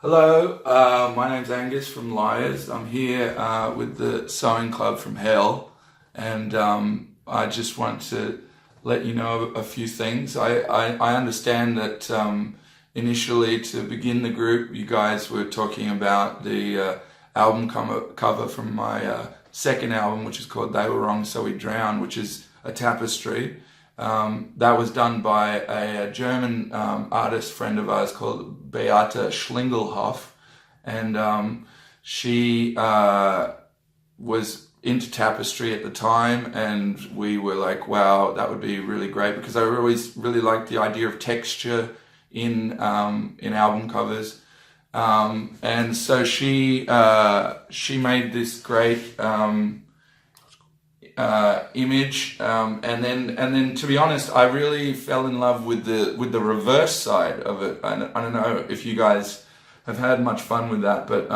Hello, my name's Angus from LIARS. I'm here with the Sowingclub from Hell, and I just want to let you know a few things. I understand that initially, to begin the group, you guys were talking about the album cover from my second album, which is called They Were Wrong So We Drowned, which is a tapestry. That was done by a German artist friend of ours called Beate Schlingelhoff, and she was into tapestry at the time, and we were like, wow, that would be really great, because I always really liked the idea of texture in album covers. And so she made this great image, and then to be honest, I really fell in love with the reverse side of it. I don't know if you guys have had much fun with that, but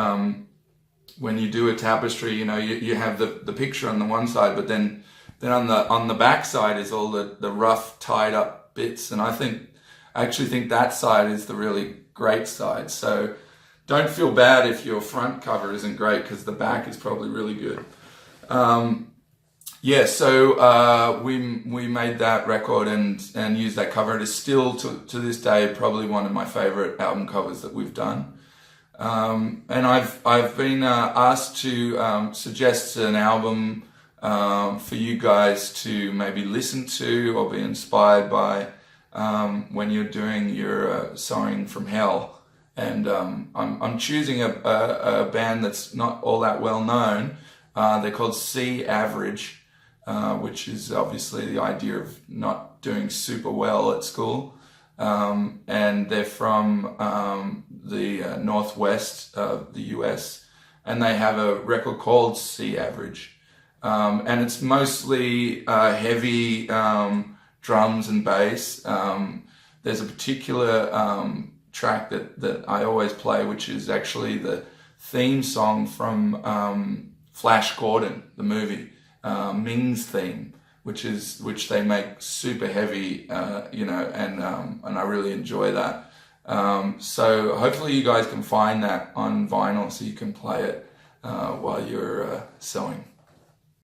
when you do a tapestry, you have the picture on the one side, but then on the back side is all the rough tied up bits, and I actually think that side is the really great side. So don't feel bad if your front cover isn't great, because the back is probably really good. So we made that record and used that cover. It is still to this day probably one of my favorite album covers that we've done. And I've been asked to suggest an album for you guys to maybe listen to or be inspired by when you're doing your sewing from hell. And I'm choosing a band that's not all that well known. They're called C Average, which is obviously the idea of not doing super well at school. And they're from the northwest of the US, and they have a record called C Average. And it's mostly heavy drums and bass. There's a particular track that I always play, which is actually the theme song from Flash Gordon, the movie, Ming's theme, which they make super heavy, and I really enjoy that. So hopefully you guys can find that on vinyl so you can play it while you're sewing.